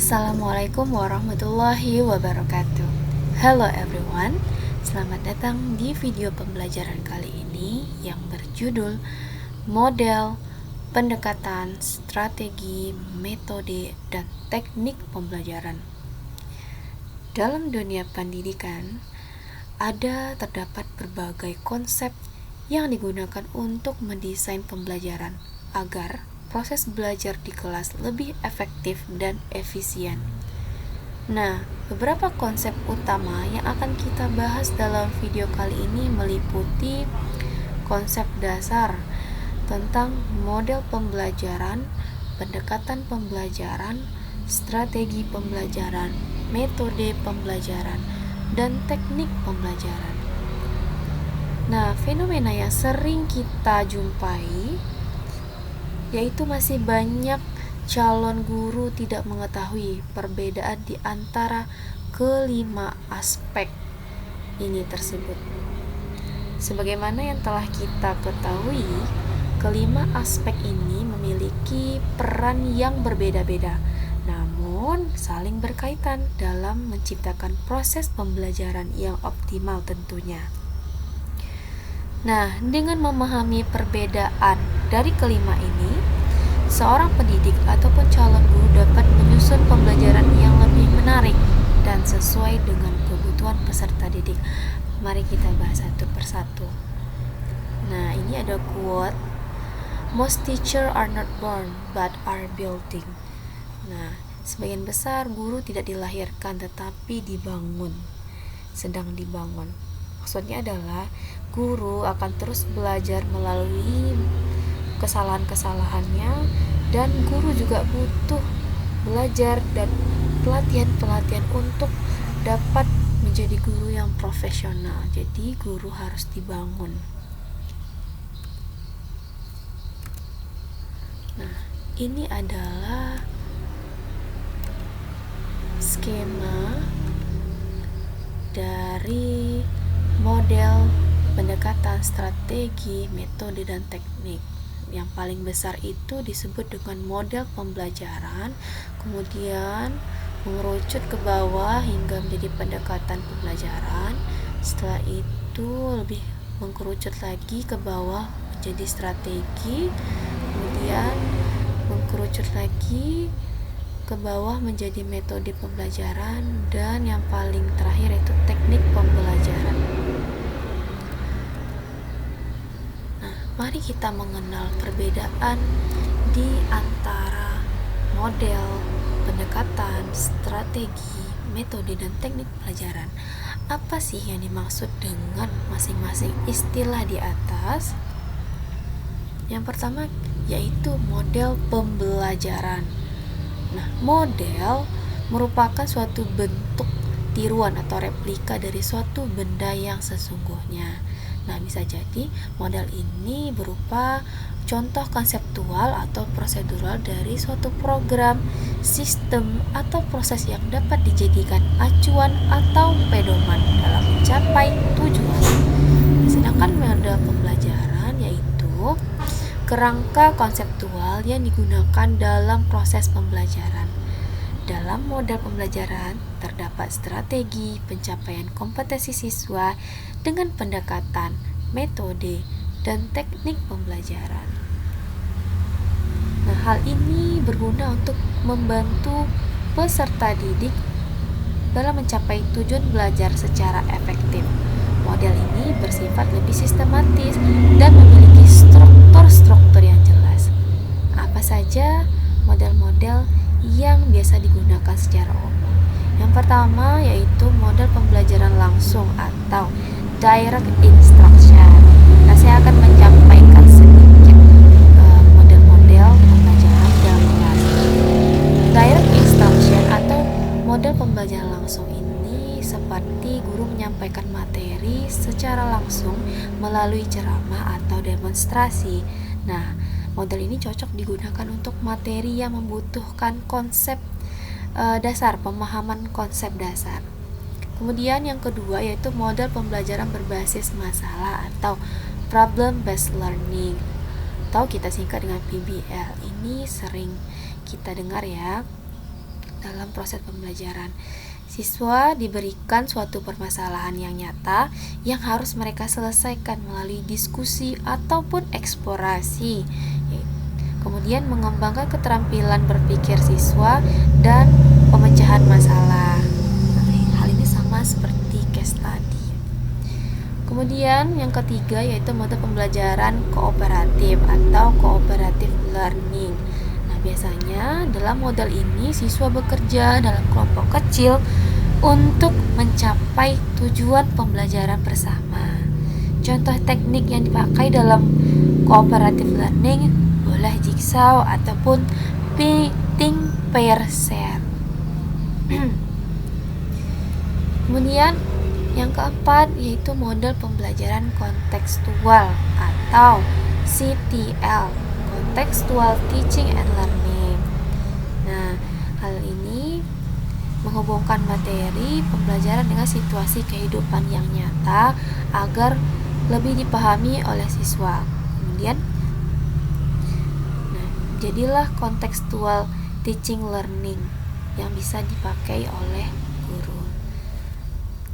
Assalamualaikum warahmatullahi wabarakatuh. Hello everyone, selamat datang di video pembelajaran kali ini yang berjudul Model, Pendekatan, Strategi, Metode, dan Teknik Pembelajaran. Dalam dunia pendidikan, terdapat berbagai konsep yang digunakan untuk mendesain pembelajaran agar proses belajar di kelas lebih efektif dan efisien. Nah, beberapa konsep utama yang akan kita bahas dalam video kali ini meliputi konsep dasar tentang model pembelajaran, pendekatan pembelajaran, strategi pembelajaran, metode pembelajaran, dan teknik pembelajaran. Nah, fenomena yang sering kita jumpai yaitu masih banyak calon guru tidak mengetahui perbedaan di antara kelima aspek ini tersebut. Sebagaimana yang telah kita ketahui, kelima aspek ini memiliki peran yang berbeda-beda, namun saling berkaitan dalam menciptakan proses pembelajaran yang optimal tentunya. Nah, dengan memahami perbedaan dari kelima ini, seorang pendidik ataupun calon guru dapat menyusun pembelajaran yang lebih menarik dan sesuai dengan kebutuhan peserta didik. Mari kita bahas satu persatu. Nah, ini ada quote, "Most teachers are not born but are building." Nah, sebagian besar guru tidak dilahirkan tetapi dibangun, sedang dibangun. Maksudnya adalah guru akan terus belajar melalui kesalahan-kesalahannya, dan guru juga butuh belajar dan pelatihan-pelatihan untuk dapat menjadi guru yang profesional. Jadi guru harus dibangun. Nah, ini adalah skema dari model, pendekatan, strategi, metode, dan teknik. Yang paling besar itu disebut dengan model pembelajaran, kemudian mengerucut ke bawah hingga menjadi pendekatan pembelajaran. Setelah itu lebih mengkerucut lagi ke bawah menjadi strategi, kemudian mengkerucut lagi ke bawah menjadi metode pembelajaran, dan yang paling terakhir itu teknik pembelajaran. Mari kita mengenal perbedaan di antara model, pendekatan, strategi, metode, dan teknik pelajaran. Apa sih yang dimaksud dengan masing-masing istilah di atas? Yang pertama yaitu model pembelajaran. Nah, model merupakan suatu bentuk tiruan atau replika dari suatu benda yang sesungguhnya. Nah, bisa jadi model ini berupa contoh konseptual atau prosedural dari suatu program, sistem, atau proses yang dapat dijadikan acuan atau pedoman dalam mencapai tujuan. Sedangkan model pembelajaran yaitu kerangka konseptual yang digunakan dalam proses pembelajaran. Dalam model pembelajaran terdapat strategi pencapaian kompetensi siswa dengan pendekatan, metode, dan teknik pembelajaran. Nah, hal ini berguna untuk membantu peserta didik dalam mencapai tujuan belajar secara efektif. Model ini bersifat lebih sistematis dan memiliki struktur-struktur yang jelas. Apa saja model-model yang biasa digunakan secara umum? Yang pertama yaitu model pembelajaran langsung atau direct instruction. Nah, saya akan menyampaikan sedikit model-model pembelajaran dalam kelas. Direct instruction atau model pembelajaran langsung ini seperti guru menyampaikan materi secara langsung melalui ceramah atau demonstrasi. Nah, model ini cocok digunakan untuk materi yang membutuhkan konsep dasar, pemahaman konsep dasar. Kemudian yang kedua yaitu model pembelajaran berbasis masalah atau problem based learning, atau kita singkat dengan PBL. Ini sering kita dengar ya. dalam proses pembelajaran. Siswa diberikan suatu permasalahan yang nyata yang harus mereka selesaikan melalui diskusi ataupun eksplorasi. Kemudian mengembangkan keterampilan berpikir siswa dan pemecahan masalah. Hal ini sama seperti case study. Kemudian yang ketiga yaitu metode pembelajaran kooperatif atau cooperative learning. Nah, biasanya dalam model ini siswa bekerja dalam kelompok kecil untuk mencapai tujuan pembelajaran bersama. Contoh teknik yang dipakai dalam cooperative learning boleh jigsaw ataupun think pair share. Kemudian yang keempat yaitu model pembelajaran kontekstual atau CTL, Contextual Teaching and Learning. Nah, hal ini menghubungkan materi pembelajaran dengan situasi kehidupan yang nyata agar lebih dipahami oleh siswa. Kemudian, jadilah contextual teaching learning yang bisa dipakai oleh guru.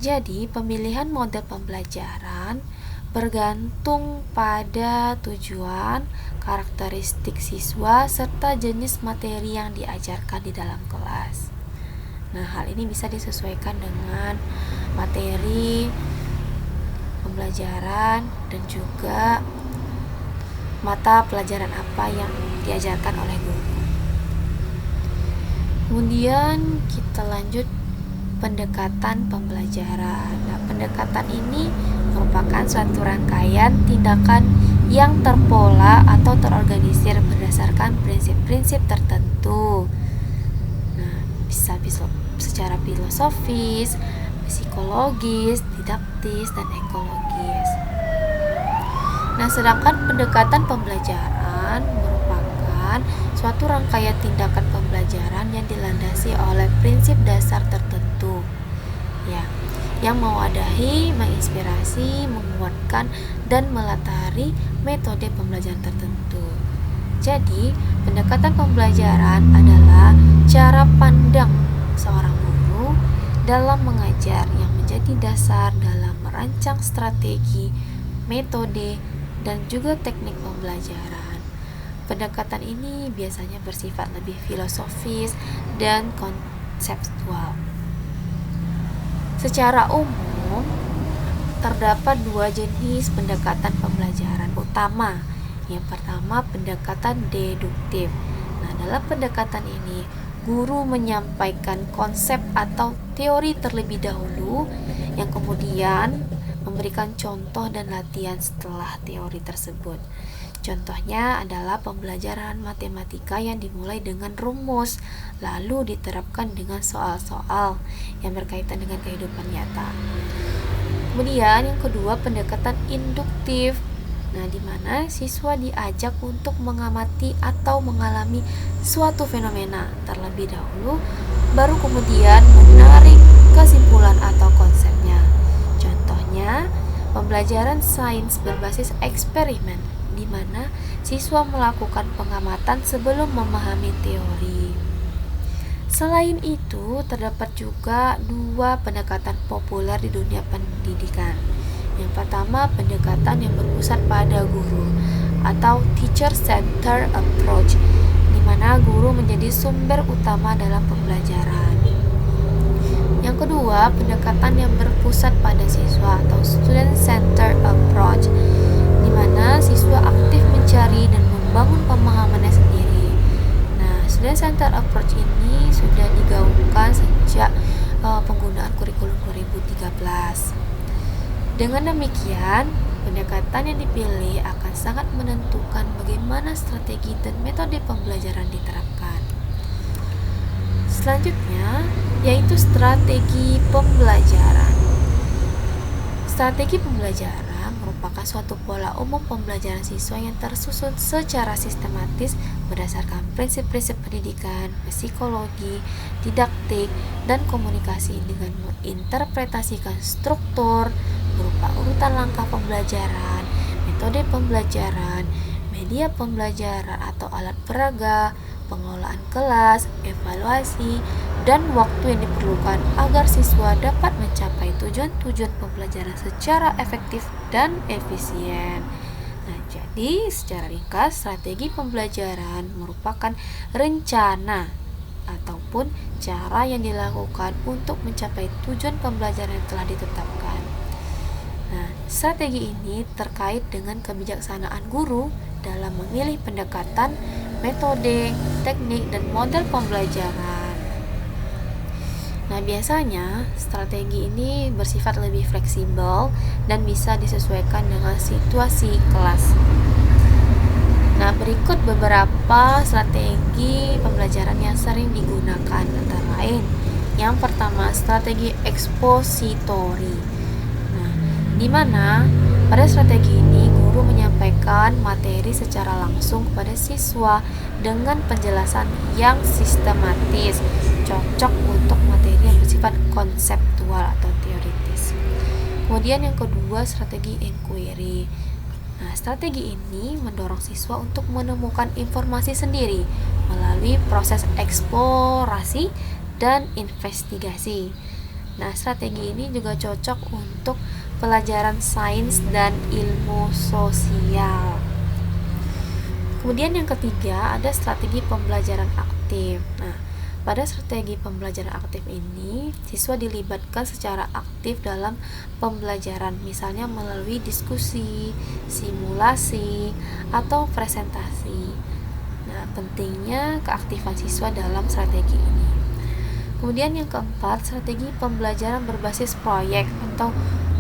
Jadi, pemilihan model pembelajaran bergantung pada tujuan, karakteristik siswa, serta jenis materi yang diajarkan di dalam kelas. Nah, hal ini bisa disesuaikan dengan materi pembelajaran dan juga mata pelajaran apa yang diajarkan oleh guru. Kemudian kita lanjut pendekatan pembelajaran. Nah, pendekatan ini merupakan suatu rangkaian tindakan yang terpola atau terorganisir berdasarkan prinsip-prinsip tertentu. Nah, bisa secara filosofis, psikologis, didaktis, dan ekologis. Nah, sedangkan pendekatan pembelajaran merupakan suatu rangkaian tindakan pembelajaran yang dilandasi oleh prinsip dasar tertentu, yang mewadahi, menginspirasi, menguatkan, dan melatari metode pembelajaran tertentu. Jadi, pendekatan pembelajaran adalah cara pandang seorang guru dalam mengajar yang menjadi dasar dalam merancang strategi, metode, dan juga teknik pembelajaran. Pendekatan ini biasanya bersifat lebih filosofis dan konseptual. Secara umum, terdapat dua jenis pendekatan pembelajaran utama. Yang pertama, pendekatan deduktif. Nah, dalam pendekatan ini, guru menyampaikan konsep atau teori terlebih dahulu, yang kemudian memberikan contoh dan latihan setelah teori tersebut. Contohnya adalah pembelajaran matematika yang dimulai dengan rumus, lalu diterapkan dengan soal-soal yang berkaitan dengan kehidupan nyata. Kemudian yang kedua, pendekatan induktif. Nah, di mana siswa diajak untuk mengamati atau mengalami suatu fenomena terlebih dahulu, baru kemudian menarik kesimpulan atau konsepnya. Contohnya, pembelajaran sains berbasis eksperimen, di mana siswa melakukan pengamatan sebelum memahami teori. Selain itu, terdapat juga dua pendekatan populer di dunia pendidikan. Yang pertama, pendekatan yang berpusat pada guru atau teacher-centered approach, di mana guru menjadi sumber utama dalam pembelajaran. Yang kedua, pendekatan yang berpusat pada siswa atau student-centered approach, di mana siswa aktif mencari dan membangun pemahamannya sendiri. Nah, student-centered approach ini sudah digaungkan sejak penggunaan kurikulum 2013. Dengan demikian, pendekatan yang dipilih akan sangat menentukan bagaimana strategi dan metode pembelajaran diterapkan. Selanjutnya, yaitu strategi pembelajaran. Strategi pembelajaran merupakan suatu pola umum pembelajaran siswa yang tersusun secara sistematis berdasarkan prinsip-prinsip pendidikan, psikologi, didaktik, dan komunikasi dengan menginterpretasikan struktur berupa urutan langkah pembelajaran, metode pembelajaran, media pembelajaran atau alat peraga, pengelolaan kelas, evaluasi, dan waktu yang diperlukan agar siswa dapat mencapai tujuan-tujuan pembelajaran secara efektif dan efisien. Nah, jadi secara ringkas, strategi pembelajaran merupakan rencana ataupun cara yang dilakukan untuk mencapai tujuan pembelajaran yang telah ditetapkan. Nah, strategi ini terkait dengan kebijaksanaan guru dalam memilih pendekatan, metode, teknik, dan model pembelajaran. Nah, biasanya strategi ini bersifat lebih fleksibel dan bisa disesuaikan dengan situasi kelas. Nah, berikut beberapa strategi pembelajaran yang sering digunakan, antara lain yang pertama, strategi ekspositori. Nah, di mana pada strategi ini guru menyampaikan materi secara langsung kepada siswa dengan penjelasan yang sistematis, cocok untuk materi yang bersifat konseptual atau teoritis. Kemudian yang kedua, strategi inquiry. Nah, strategi ini mendorong siswa untuk menemukan informasi sendiri melalui proses eksplorasi dan investigasi. Nah, strategi ini juga cocok untuk pelajaran sains dan ilmu sosial. Kemudian yang ketiga, ada strategi pembelajaran aktif. Nah, pada strategi pembelajaran aktif ini, siswa dilibatkan secara aktif dalam pembelajaran, misalnya melalui diskusi, simulasi, atau presentasi. Nah, pentingnya keaktifan siswa dalam strategi ini. Kemudian yang keempat, strategi pembelajaran berbasis proyek atau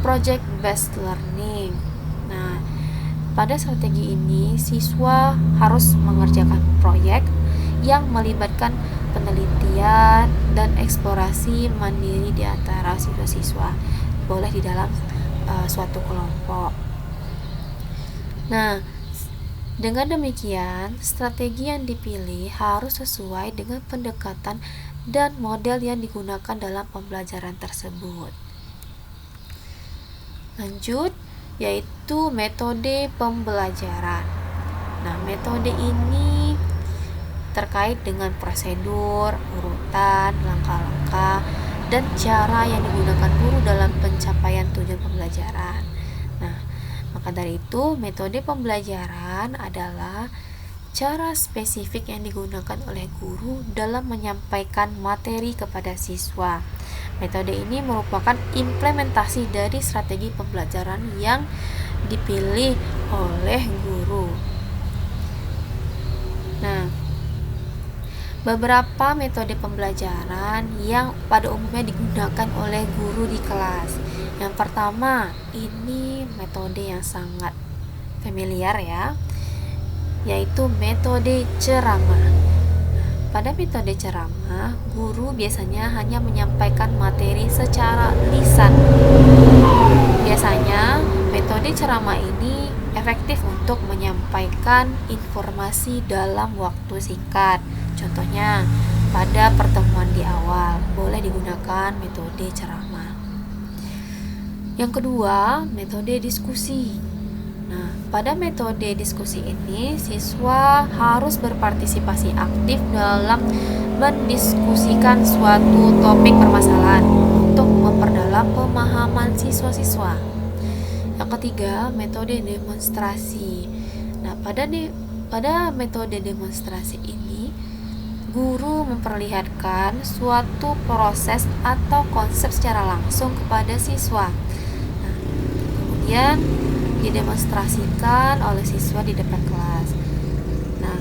project based learning. Nah, pada strategi ini siswa harus mengerjakan proyek yang melibatkan penelitian dan eksplorasi mandiri di antara siswa-siswa, boleh di dalam suatu kelompok. Nah, dengan demikian, strategi yang dipilih harus sesuai dengan pendekatan dan model yang digunakan dalam pembelajaran tersebut. Lanjut, yaitu metode pembelajaran. Nah, metode ini terkait dengan prosedur, urutan, langkah-langkah, dan cara yang digunakan guru dalam pencapaian tujuan pembelajaran. Nah, maka dari itu, metode pembelajaran adalah cara spesifik yang digunakan oleh guru dalam menyampaikan materi kepada siswa. Metode ini merupakan implementasi dari strategi pembelajaran yang dipilih oleh guru. Nah, beberapa metode pembelajaran yang pada umumnya digunakan oleh guru di kelas. Yang pertama, ini metode yang sangat familiar ya, yaitu metode ceramah. Pada metode ceramah, guru biasanya hanya menyampaikan materi secara lisan. Biasanya, metode ceramah ini efektif untuk menyampaikan informasi dalam waktu singkat. Contohnya, pada pertemuan di awal, boleh digunakan metode ceramah. Yang kedua, metode diskusi. Nah, pada metode diskusi ini, siswa harus berpartisipasi aktif dalam mendiskusikan suatu topik permasalahan untuk memperdalam pemahaman siswa-siswa. Yang ketiga, metode demonstrasi. Nah, pada metode demonstrasi ini, guru memperlihatkan suatu proses atau konsep secara langsung kepada siswa. Nah, kemudian didemonstrasikan oleh siswa di depan kelas. Nah,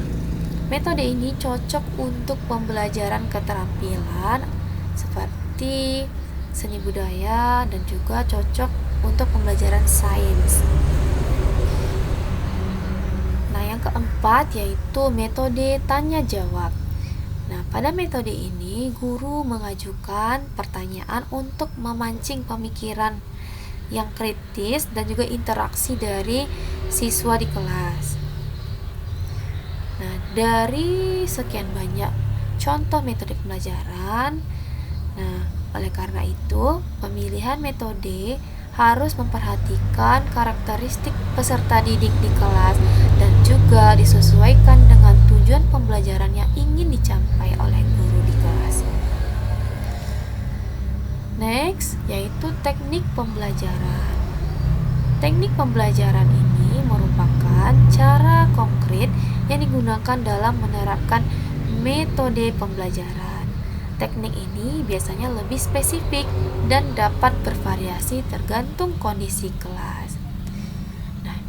metode ini cocok untuk pembelajaran keterampilan seperti seni budaya dan juga cocok untuk pembelajaran sains. Nah, yang keempat yaitu metode tanya jawab. Nah, pada metode ini guru mengajukan pertanyaan untuk memancing pemikiran yang kritis dan juga interaksi dari siswa di kelas. Nah, dari sekian banyak contoh metode pembelajaran, nah, oleh karena itu, pemilihan metode harus memperhatikan karakteristik peserta didik di kelas dan juga disesuaikan dengan tujuan tujuan pembelajaran yang ingin dicapai oleh guru di kelas. Next, yaitu teknik pembelajaran. Teknik pembelajaran ini merupakan cara konkret yang digunakan dalam menerapkan metode pembelajaran. Teknik ini biasanya lebih spesifik dan dapat bervariasi tergantung kondisi kelas. Nah,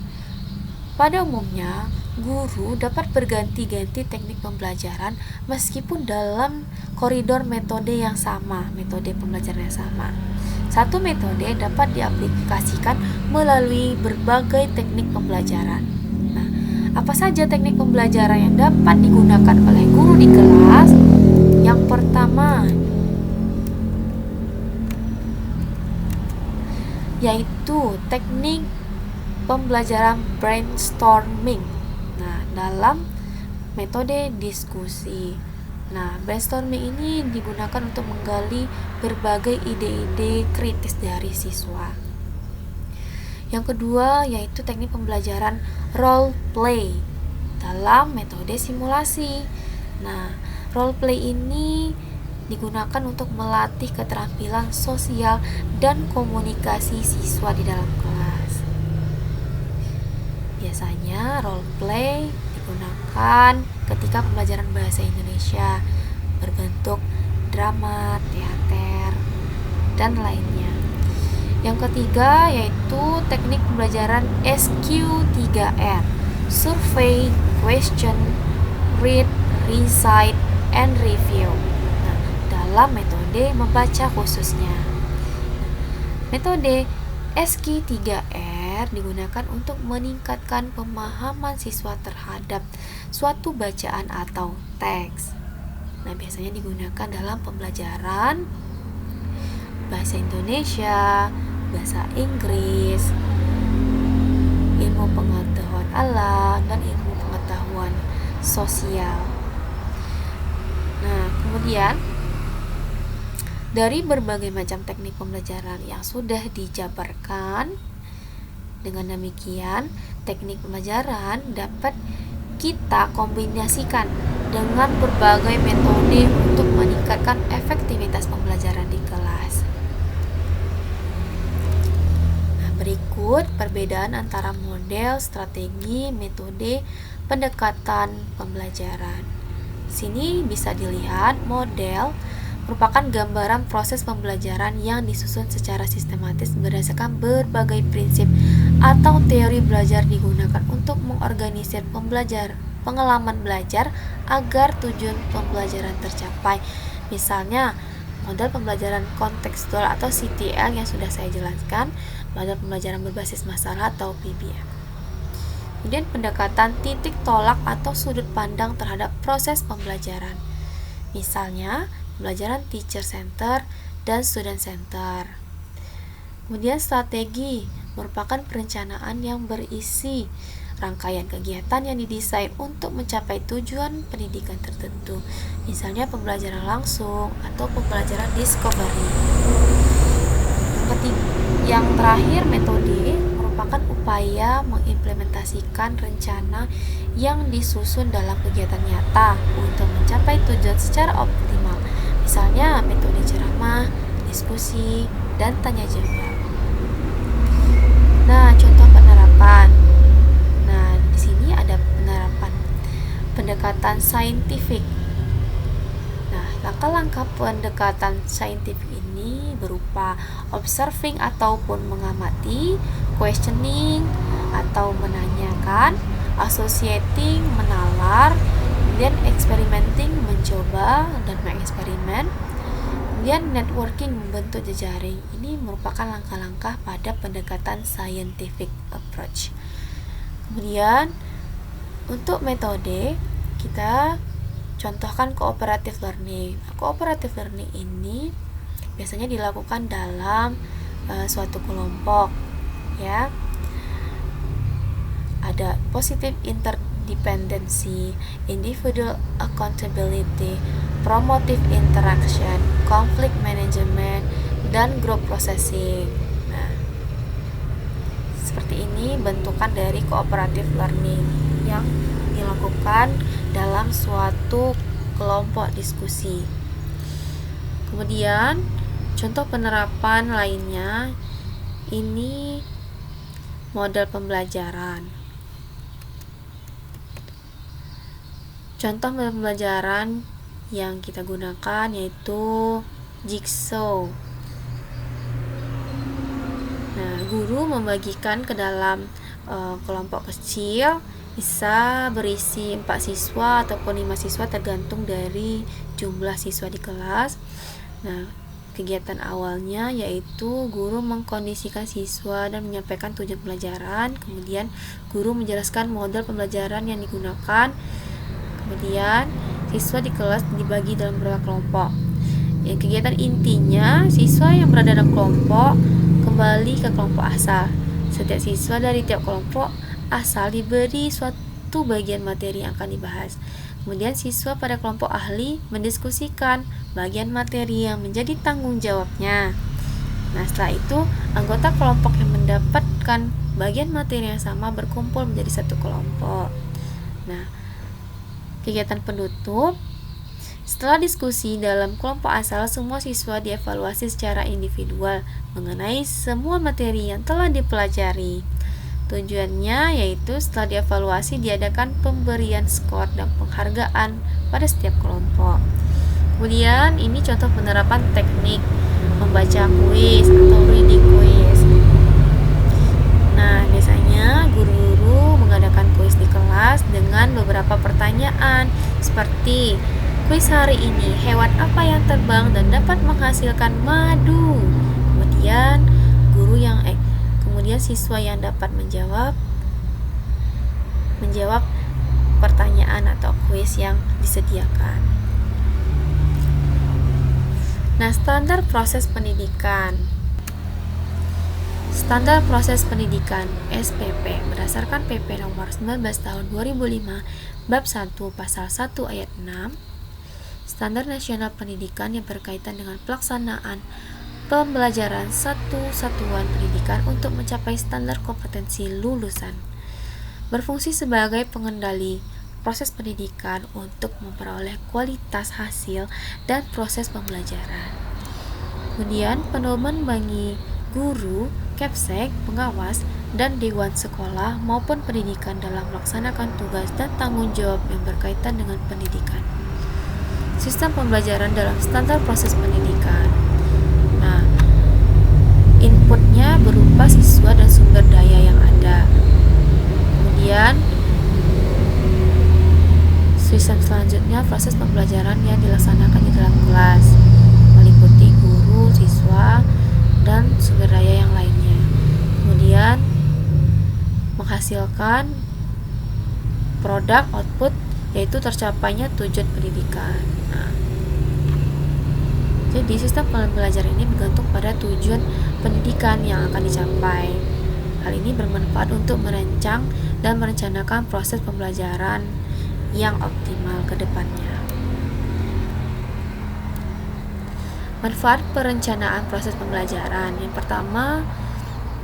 pada umumnya, guru dapat berganti-ganti teknik pembelajaran meskipun dalam koridor metode yang sama, metode pembelajaran yang sama. Satu metode dapat diaplikasikan melalui berbagai teknik pembelajaran. Nah, apa saja teknik pembelajaran yang dapat digunakan oleh guru di kelas? Yang pertama yaitu teknik pembelajaran brainstorming. Nah, dalam metode diskusi. Nah, brainstorming ini digunakan untuk menggali berbagai ide-ide kritis dari siswa. Yang kedua yaitu teknik pembelajaran role play dalam metode simulasi. Nah, role play ini digunakan untuk melatih keterampilan sosial dan komunikasi siswa di dalam kelas. Biasanya role play digunakan ketika pembelajaran bahasa Indonesia berbentuk drama, teater, dan lainnya. Yang ketiga yaitu teknik pembelajaran SQ3R, survey, question, read, recite, and review. Nah, dalam metode membaca khususnya. Metode SQ3R digunakan untuk meningkatkan pemahaman siswa terhadap suatu bacaan atau teks. Nah, biasanya digunakan dalam pembelajaran bahasa Indonesia, bahasa Inggris, ilmu pengetahuan alam, dan ilmu pengetahuan sosial. Nah, kemudian dari berbagai macam teknik pembelajaran yang sudah dijabarkan, dengan demikian teknik pembelajaran dapat kita kombinasikan dengan berbagai metode untuk meningkatkan efektivitas pembelajaran di kelas. Nah, berikut perbedaan antara model, strategi, metode, pendekatan pembelajaran. Sini bisa dilihat model merupakan gambaran proses pembelajaran yang disusun secara sistematis berdasarkan berbagai prinsip atau teori belajar digunakan untuk mengorganisir pengalaman belajar agar tujuan pembelajaran tercapai. Misalnya, model pembelajaran kontekstual atau CTL yang sudah saya jelaskan, model pembelajaran berbasis masalah atau PBM. Kemudian pendekatan titik tolak atau sudut pandang terhadap proses pembelajaran. Misalnya, pembelajaran teacher center dan student center. Kemudian strategi merupakan perencanaan yang berisi rangkaian kegiatan yang didesain untuk mencapai tujuan pendidikan tertentu. Misalnya pembelajaran langsung atau pembelajaran discovery. Yang terakhir, metode merupakan upaya mengimplementasikan rencana yang disusun dalam kegiatan nyata untuk mencapai tujuan secara optimal. Misalnya metode ceramah, diskusi, dan tanya jawab. Nah, contoh penerapan. Nah, di sini ada penerapan pendekatan saintifik. Nah, langkah-langkah pendekatan saintifik ini berupa observing ataupun mengamati, questioning atau menanyakan, associating menalar, kemudian experimenting mencoba dan mengeksperimen, kemudian networking membentuk jejaring. Ini merupakan langkah-langkah pada pendekatan scientific approach. Kemudian untuk metode kita contohkan cooperative learning. Cooperative learning ini biasanya dilakukan dalam suatu kelompok, ya. Ada positive interdependency, individual accountability, promotive interaction, conflict management, dan group processing. Nah, seperti ini bentukan dari cooperative learning yang dilakukan dalam suatu kelompok diskusi. Kemudian contoh penerapan lainnya ini model pembelajaran. Contoh pembelajaran yang kita gunakan yaitu jigsaw. Nah, guru membagikan ke dalam kelompok kecil, bisa berisi 4 siswa ataupun 5 siswa tergantung dari jumlah siswa di kelas. Nah, kegiatan awalnya yaitu guru mengkondisikan siswa dan menyampaikan tujuan pelajaran. Kemudian guru menjelaskan model pembelajaran yang digunakan. Kemudian siswa di kelas dibagi dalam beberapa kelompok. Yang kegiatan intinya, siswa yang berada dalam kelompok kembali ke kelompok asal. Setiap siswa dari tiap kelompok asal diberi suatu bagian materi yang akan dibahas. Kemudian siswa pada kelompok ahli mendiskusikan bagian materi yang menjadi tanggung jawabnya. Nah, setelah itu anggota kelompok yang mendapatkan bagian materi yang sama berkumpul menjadi satu kelompok. Nah, kegiatan penutup. Setelah diskusi dalam kelompok asal, semua siswa dievaluasi secara individual mengenai semua materi yang telah dipelajari. Tujuannya yaitu setelah dievaluasi diadakan pemberian skor dan penghargaan pada setiap kelompok. Kemudian ini contoh penerapan teknik membaca kuis atau reading quiz. Nah, biasanya guru-guru mengadakan kuis di kelas dengan beberapa pertanyaan seperti kuis hari ini, hewan apa yang terbang dan dapat menghasilkan madu? Kemudian siswa yang dapat menjawab pertanyaan atau kuis yang disediakan. Nah, standar proses pendidikan. Standar proses pendidikan SPP berdasarkan PP nomor 19 tahun 2005 bab 1 pasal 1 ayat 6. Standar nasional pendidikan yang berkaitan dengan pelaksanaan pembelajaran satu satuan pendidikan untuk mencapai standar kompetensi lulusan. Berfungsi sebagai pengendali proses pendidikan untuk memperoleh kualitas hasil dan proses pembelajaran. Kemudian pedoman bagi guru, kepsek, pengawas, dan dewan sekolah maupun pendidikan dalam melaksanakan tugas dan tanggung jawab yang berkaitan dengan pendidikan. Sistem pembelajaran dalam standar proses pendidikan. Nah, inputnya berupa siswa dan sumber daya yang ada. Kemudian sistem selanjutnya proses pembelajaran yang dilaksanakan di dalam kelas, meliputi guru, siswa, dan sumber daya yang lainnya. Kemudian menghasilkan produk output, yaitu tercapainya tujuan pendidikan. Nah, jadi sistem pembelajaran ini bergantung pada tujuan pendidikan yang akan dicapai. Hal ini bermanfaat untuk merancang dan merencanakan proses pembelajaran yang optimal ke depannya. Manfaat perencanaan proses pembelajaran. Yang pertama,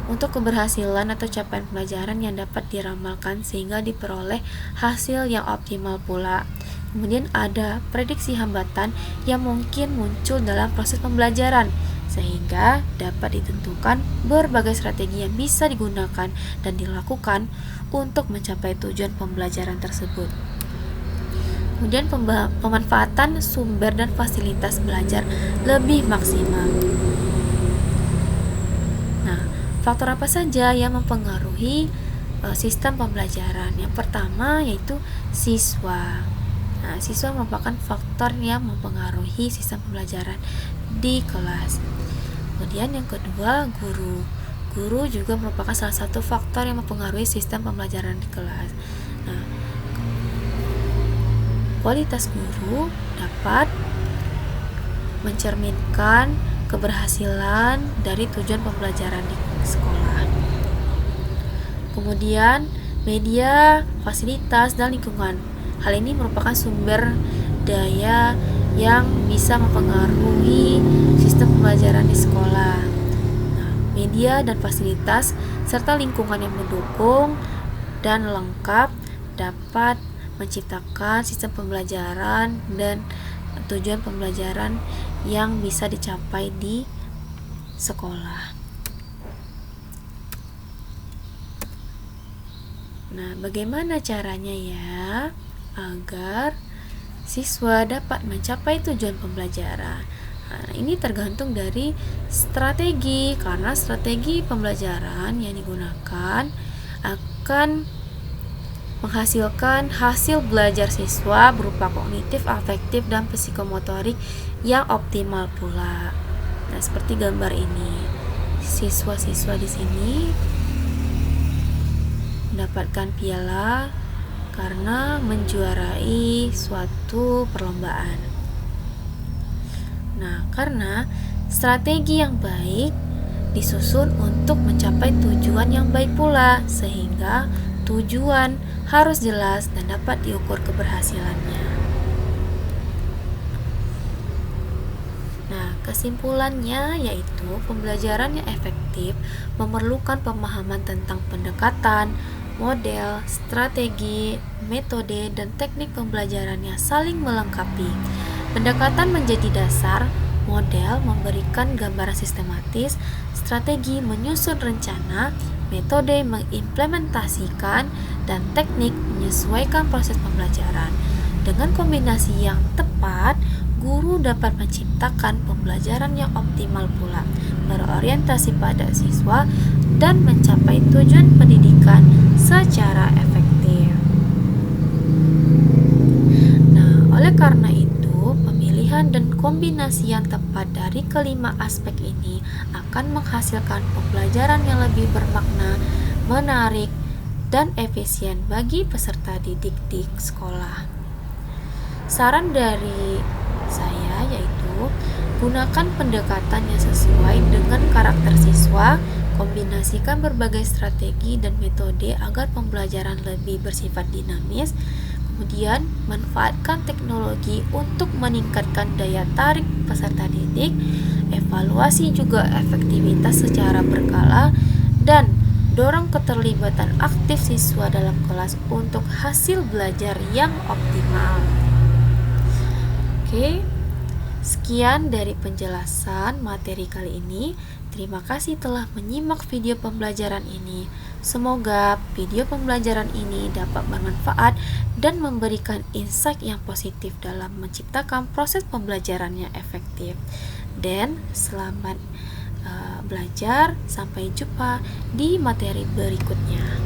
untuk keberhasilan atau capaian pembelajaran yang dapat diramalkan sehingga diperoleh hasil yang optimal pula. Kemudian ada prediksi hambatan yang mungkin muncul dalam proses pembelajaran sehingga dapat ditentukan berbagai strategi yang bisa digunakan dan dilakukan untuk mencapai tujuan pembelajaran tersebut. Kemudian pemanfaatan sumber dan fasilitas belajar lebih maksimal. Nah, faktor apa saja yang mempengaruhi sistem pembelajaran? Yang pertama yaitu siswa. Nah, siswa merupakan faktor yang mempengaruhi sistem pembelajaran di kelas. Kemudian yang kedua, guru. Guru juga merupakan salah satu faktor yang mempengaruhi sistem pembelajaran di kelas. Nah, kualitas guru dapat mencerminkan keberhasilan dari tujuan pembelajaran di sekolah. Kemudian media, fasilitas, dan lingkungan. Hal ini merupakan sumber daya yang bisa mempengaruhi sistem pembelajaran di sekolah. Nah, media dan fasilitas serta lingkungan yang mendukung dan lengkap dapat menciptakan sistem pembelajaran dan tujuan pembelajaran yang bisa dicapai di sekolah. Nah, bagaimana caranya ya agar siswa dapat mencapai tujuan pembelajaran? Nah, ini tergantung dari strategi, karena strategi pembelajaran yang digunakan akan menghasilkan hasil belajar siswa berupa kognitif, afektif, dan psikomotorik yang optimal pula. Nah, seperti gambar ini. Siswa-siswa di sini mendapatkan piala karena menjuarai suatu perlombaan. Nah, karena strategi yang baik disusun untuk mencapai tujuan yang baik pula, sehingga tujuan harus jelas dan dapat diukur keberhasilannya. Nah, kesimpulannya yaitu pembelajaran yang efektif memerlukan pemahaman tentang pendekatan, model, strategi, metode, dan teknik pembelajaran yang saling melengkapi. Pendekatan menjadi dasar, model memberikan gambaran sistematis, strategi menyusun rencana, metode mengimplementasikan, dan teknik menyesuaikan proses pembelajaran. Dengan kombinasi yang tepat, guru dapat menciptakan pembelajaran yang optimal pula, berorientasi pada siswa, dan mencapai tujuan pendidikan secara efektif. Nah, oleh karena itu, pemilihan dan kombinasi yang tepat dari kelima aspek ini akan menghasilkan pembelajaran yang lebih bermakna, menarik, dan efisien bagi peserta didik di sekolah. Saran dari saya yaitu gunakan pendekatan yang sesuai dengan karakter siswa, kombinasikan berbagai strategi dan metode agar pembelajaran lebih bersifat dinamis. Kemudian, manfaatkan teknologi untuk meningkatkan daya tarik peserta didik, evaluasi juga efektivitas secara berkala, dan dorong keterlibatan aktif siswa dalam kelas untuk hasil belajar yang optimal. Oke, sekian dari penjelasan materi kali ini. Terima kasih telah menyimak video pembelajaran ini. Semoga video pembelajaran ini dapat bermanfaat dan memberikan insight yang positif dalam menciptakan proses pembelajaran yang efektif. Dan selamat belajar. Sampai jumpa di materi berikutnya.